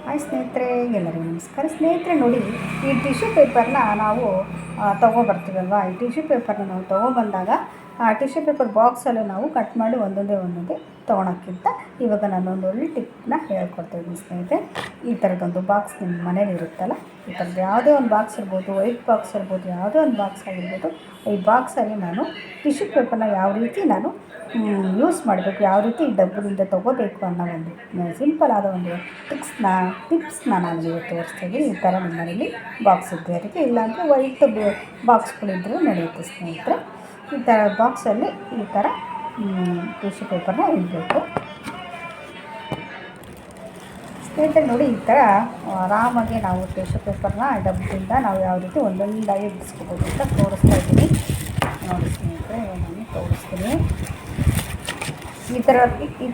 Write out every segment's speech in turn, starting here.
Hi ಸ್ನೇಹಿತರೆ, ಎಲ್ಲರಿಗೂ ನಮಸ್ಕಾರ. ಸ್ನೇಹಿತರೆ ನೋಡಿ, ಈ ಟಿಶ್ಯೂ ಪೇಪರ್ನ ನಾವು ತೊಗೊಬರ್ತೀವಲ್ವ. ಈ ಟಿಶ್ಯೂ ಪೇಪರ್ನ ನಾವು ತೊಗೊಬಂದಾಗ ಆ ಟಿಶ್ಯೂ ಪೇಪರ್ ಬಾಕ್ಸಲ್ಲಿ ನಾವು ಕಟ್ ಮಾಡಿ ಒಂದೊಂದೇ ತೊಗೊಳಕ್ಕಿಂತ ಇವಾಗ ನಾನೊಂದು ಒಳ್ಳೆ ಟಿಪ್ನ ಹೇಳ್ಕೊಡ್ತಾಯಿದ್ದೀನಿ ಸ್ನೇಹಿತರೆ. ಈ ಥರದೊಂದು ಬಾಕ್ಸ್ ನಿಮ್ಮ ಮನೇಲಿ ಇರುತ್ತಲ್ಲ, ಈ ಥರದ್ದು ಯಾವುದೇ ಒಂದು ಬಾಕ್ಸ್ ಇರ್ಬೋದು, ವೈಟ್ ಬಾಕ್ಸ್ ಇರ್ಬೋದು, ಯಾವುದೇ ಒಂದು ಬಾಕ್ಸ್ ಆಗಿರ್ಬೋದು. ಈ ಬಾಕ್ಸಲ್ಲಿ ನಾನು ಟಿಶ್ಯೂ ಪೇಪರ್ನ ಯಾವ ರೀತಿ ನಾನು ಯೂಸ್ ಮಾಡಬೇಕು, ಯಾವ ರೀತಿ ಡಬ್ಬದಿಂದ ತೊಗೋಬೇಕು ಅನ್ನೋ ಒಂದು ಸಿಂಪಲ್ ಆದ ಒಂದು ಟಿಪ್ಸ್ನ ನಾನು ಇವತ್ತು ತೋರಿಸ್ತೀನಿ. ಈ ಥರ ನಿಮ್ಮ ಮನೇಲಿ ಬಾಕ್ಸ್ ಇದ್ದೇ ಇರುತ್ತೆ, ಇಲ್ಲಾಂದರೆ ವೈಟ್ ಬಾಕ್ಸ್ಗಳಿದ್ದರೂ ನಡೆಯುತ್ತೆ ಸ್ನೇಹಿತರೆ. ಈ ಥರ ಬಾಕ್ಸಲ್ಲಿ ಈ ಥರ ಟಿಶ್ಯೂ ಪೇಪರ್ನ ಇಡಬೇಕು ಸ್ನೇಹಿತರೆ. ನೋಡಿ, ಈ ಥರ ಆರಾಮಾಗಿ ನಾವು ಟಿಶ್ಯೂ ಪೇಪರ್ನ ಡಬ್ಬದಿಂದ ನಾವು ಯಾವ ರೀತಿ ಒಂದೊಂದಾಗಿ ಬಿಡಿಸ್ಕೋಬೋದು ಅಂತ ತೋರಿಸ್ತಾ ಇದ್ದೀನಿ. ನೋಡಿ ಸ್ನೇಹಿತರೆ, ನಾನು ತೋರಿಸ್ತೀನಿ. ಈ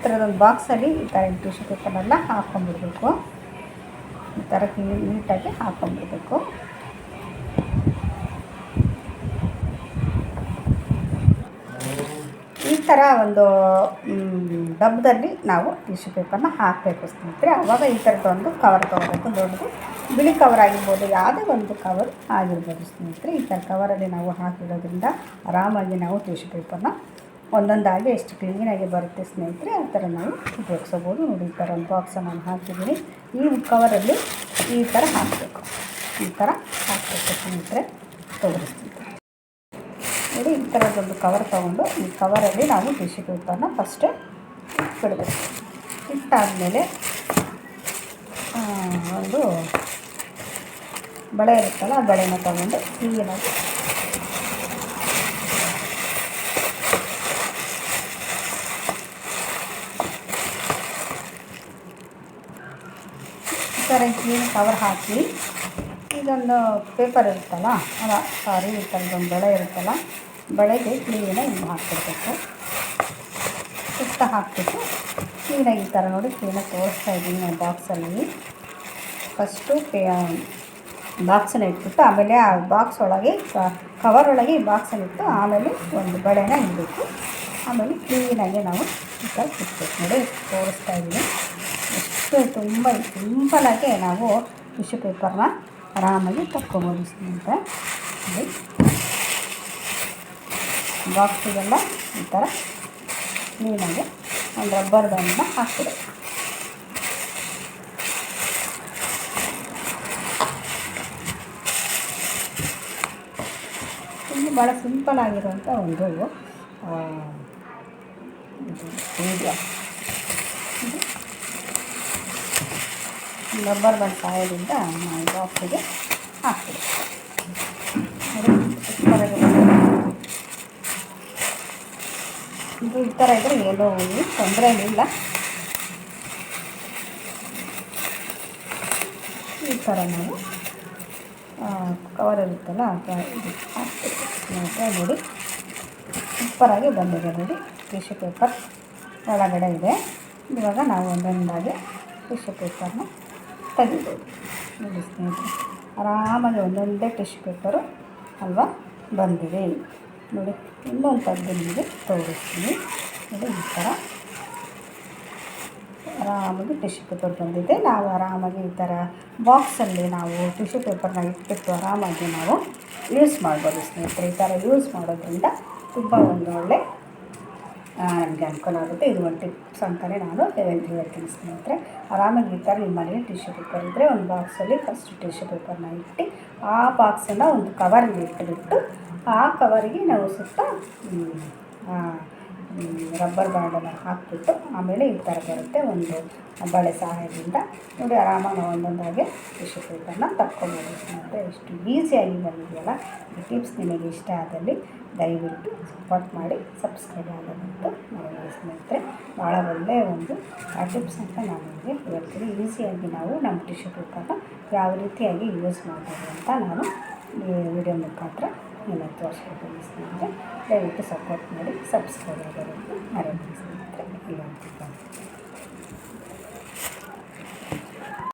ಥರದೊಂದು ಬಾಕ್ಸಲ್ಲಿ ಈ ಥರ ಟಿಶ್ಯೂ ಪೇಪರ್ನೆಲ್ಲ ಹಾಕ್ಕೊಂಡ್ಬಿಡ್ಬೇಕು. ಈ ಥರ ನೀಟಾಗಿ ಹಾಕ್ಕೊಂಡ್ಬಿಡ್ಬೇಕು. ಈ ಥರ ಒಂದು ಡಬ್ಬದಲ್ಲಿ ನಾವು ಟಿಶ್ಯೂ ಪೇಪರ್ನ ಹಾಕಬೇಕು ಸ್ನೇಹಿತರೆ. ಆವಾಗ ಈ ಥರದೊಂದು ಕವರ್ ತೊಗೋಬೇಕು. ದೊಡ್ಡದು ಬಿಳಿ ಕವರ್ ಆಗಿರ್ಬೋದು, ಯಾವುದೇ ಒಂದು ಕವರ್ ಆಗಿರ್ಬೋದು ಸ್ನೇಹಿತರೆ. ಈ ಥರ ಕವರಲ್ಲಿ ನಾವು ಹಾಕಿಡೋದ್ರಿಂದ ಆರಾಮಾಗಿ ನಾವು ಟಿಶ್ಯೂ ಪೇಪರ್ನ ಒಂದೊಂದಾಗಿ ಎಷ್ಟು ಕ್ಲೀನಾಗಿ ಬರುತ್ತೆ ಸ್ನೇಹಿತರೆ, ಆ ಥರ ನಾವು ಉಪಯೋಗಿಸ್ಬೋದು. ನೋಡಿ, ಈ ಥರ ಒಂದು ಬಾಕ್ಸನ್ನು ನಾನು ಹಾಕಿದ್ದೀನಿ. ಈ ಕವರಲ್ಲಿ ಈ ಥರ ಹಾಕಬೇಕು, ಈ ಥರ ಹಾಕಬೇಕು ಸ್ನೇಹಿತರೆ. ತೋರಿಸ್ತೀನಿ ನೋಡಿ, ಈ ಥರದೊಂದು ಕವರ್ ತೊಗೊಂಡು ಈ ಕವರಲ್ಲಿ ನಾವು ಟಿಶ್ಯೂ ಪೇಪರ್ನ ಫಸ್ಟೇ ಬಿಡಬೇಕು. ಇಟ್ಟಾದಮೇಲೆ ಒಂದು ಬಳೆ ಇರುತ್ತಲ್ಲ, ಆ ಬಳೆನ ತೊಗೊಂಡು ಕ್ಲೀನಾಗಿ ಈ ಥರ ಕ್ಲೀನ್ ಕವರ್ ಹಾಕಿ, ಇದೊಂದು ಪೇಪರ್ ಇರುತ್ತಲ್ಲ, ಈ ಥರದೊಂದು ಬಳೆ ಇರುತ್ತಲ್ಲ, ಬಳೆಗೆ ಕ್ಲೀನಾಗಿ ಹಿಂಗೆ ಹಾಕ್ಬಿಡ್ಬೇಕು. ಸುತ್ತ ಹಾಕ್ಬಿಟ್ಟು ಕ್ಲೀನಾಗಿ ಈ ಥರ ನೋಡಿ ಕ್ಲೀನಾಗಿ ತೋರಿಸ್ತಾ ಇದ್ದೀನಿ ನಾನು ಬಾಕ್ಸಲ್ಲಿ. ಫಸ್ಟು ಬಾಕ್ಸನ್ನು ಇಟ್ಬಿಟ್ಟು ಆಮೇಲೆ ಆ ಬಾಕ್ಸ್ ಒಳಗೆ ಕವರ್ ಒಳಗೆ ಈ ಬಾಕ್ಸನ್ನು ಇಟ್ಟು ಆಮೇಲೆ ಒಂದು ಬಳೆನ ಇಡಬೇಕು. ಆಮೇಲೆ ಕ್ಲೀನಾಗಿ ನಾವು ಈ ಥರ ಇಟ್ಬೇಕು. ನೋಡಿ, ತೋರಿಸ್ತಾ ಇದ್ದೀನಿ. ಎಷ್ಟು ತುಂಬ ಸಿಂಪಲಾಗಿ ನಾವು ಟಿಶ್ಯೂ ಪೇಪರ್ನ ಆರಾಮಾಗಿ ತಕ್ಕೊಬೋದು ಸ್ನೇಹಿತರೆ. ಬಾಕ್ಸಿಗೆಲ್ಲ ಈ ಥರ ಕ್ಲೀನಾಗಿ ಒಂದು ರಬ್ಬರ್ ಬ್ಯಾಂಡನ್ನ ಹಾಕ್ಬಿಡೋದು. ಇದು ಭಾಳ ಸಿಂಪಲ್ ಆಗಿರುವಂಥ ಒಂದು ವಿಡಿಯೋ. ರಬ್ಬರ್ ಬ್ಯಾಂಡ್ ಸಹಾಯದಿಂದ ನಾವು ಬಾಕ್ಸಿಗೆ ಹಾಕ್ಬಿಡ್ತೀವಿ. ಇದು ಈ ಥರ ಇದ್ದರೆ ಏನೋ ತೊಂದರೆ ಏನಿಲ್ಲ. ಈ ಥರ ನಾವು ಕವರ್ ಇರುತ್ತಲ್ಲ ಇದು ಹಾಕ್ಬಿಡ್ತೀವಿ. ನೋಡಿ, ಸೂಪರಾಗಿ ಬಂದಿದೆ. ನೋಡಿ, ಟಿಶ್ಯೂ ಪೇಪರ್ ಒಳಗಡೆ ಇದೆ. ಇವಾಗ ನಾವು ಒಂದೊಂದಾಗಿ ಟಿಶ್ಯೂ ಪೇಪರ್ನ ತೆಗಿಬೋದು. ನೋಡಿ ಸ್ನೇಹಿತರೆ, ಆರಾಮಾಗಿ ಒಂದೊಂದೇ ಟಿಶ್ಯೂ ಪೇಪರು ಅಲ್ವಾ ಬಂದಿದೆ. ನೋಡಿ, ಇನ್ನೊಂದು ತೆಗೆದು ನಿಮಗೆ ತೋರಿಸ್ತೀನಿ. ನೋಡಿ, ಈ ಥರ ಆರಾಮಾಗಿ ಟಿಶ್ಯೂ ಪೇಪರ್ ಬಂದಿದೆ. ನಾವು ಆರಾಮಾಗಿ ಈ ಥರ ಬಾಕ್ಸಲ್ಲಿ ನಾವು ಟಿಶ್ಯೂ ಪೇಪರ್ನ ಇಟ್ಬಿಟ್ಟು ಆರಾಮಾಗಿ ನಾವು ಯೂಸ್ ಮಾಡ್ಬೋದು ಸ್ನೇಹಿತರೆ. ಈ ಥರ ಯೂಸ್ ಮಾಡೋದ್ರಿಂದ ತುಂಬ ಒಂದು ಒಳ್ಳೆ ನಮಗೆ ಅನುಕೂಲ ಆಗುತ್ತೆ. ಇದು ಒಂದು ಟಿಪ್ಸ್ ಅಂತಲೇ ನಾನು ಹೇಳ್ತೀನಿ ಸ್ನೇಹಿತರೆ. ಆರಾಮಾಗಿ ಈ ಥರ ನಿಮ್ಮ ಮನೇಲಿ ಟಿಶ್ಯೂ ಪೇಪರ್ ಇದ್ದರೆ ಒಂದು ಬಾಕ್ಸಲ್ಲಿ ಫಸ್ಟ್ ಟಿಶ್ಯೂ ಪೇಪರ್ನ ಇಟ್ಟು ಆ ಬಾಕ್ಸನ್ನು ಒಂದು ಕವರಿಗೆ ಇಟ್ಟುಬಿಟ್ಟು ಆ ಕವರಿಗೆ ನಾವು ಸುತ್ತ ರಬ್ಬರ್ ಬ್ಯಾಂಡನ್ನು ಹಾಕಿಬಿಟ್ಟು ಆಮೇಲೆ ಈ ಥರ ಬರುತ್ತೆ ಒಂದು ಬಳೆ ಸಹಾಯದಿಂದ. ನೋಡಿ, ಆರಾಮಾಗಿ ನಾವು ಒಂದೊಂದಾಗಿ ಟಿಶ್ಯೂ ಪೇಪರ್ನ ತಕ್ಕೊಬೋದು ಸ್ನೇಹಿತರೆ. ಎಷ್ಟು ಈಸಿಯಾಗಿ ಬಂದಿದೆಯಲ್ಲ. ಈ ಟಿಪ್ಸ್ ನಿಮಗೆ ಇಷ್ಟ ಆದಲ್ಲಿ ದಯವಿಟ್ಟು ಸಪೋರ್ಟ್ ಮಾಡಿ, ಸಬ್ಸ್ಕ್ರೈಬ್ ಆಗೋದಂತೂ ಮರೆಯಬೇಡಿ ಸ್ನೇಹಿತರೆ. ಭಾಳ ಒಳ್ಳೆಯ ಒಂದು ಟಿಪ್ಸ್ ಅಂತ ನಾನು ನಿಮಗೆ ಹೇಳ್ತೀನಿ. ಈಸಿಯಾಗಿ ನಾವು ನಮ್ಮ ಟಿಶ್ಯೂ ಪೇಪರ್ನ ಯಾವ ರೀತಿಯಾಗಿ ಯೂಸ್ ಮಾಡ್ಬೋದು ಅಂತ ನಾನು ಈ ವಿಡಿಯೋ ಮುಖಾಂತರ ನಿಮಗೆ ತೋರಿಸ್ಕೊಡ್ತೀನಿ ಸ್ನೇಹಿತರೆ. ದಯವಿಟ್ಟು ಸಪೋರ್ಟ್ ಮಾಡಿ, ಸಬ್ಸ್ಕ್ರೈಬ್ ಆಗೋದಂತೂ ಮರೆಯಬೇಡಿ ಸ್ನೇಹಿತರೆ. ಇಲ್ಲ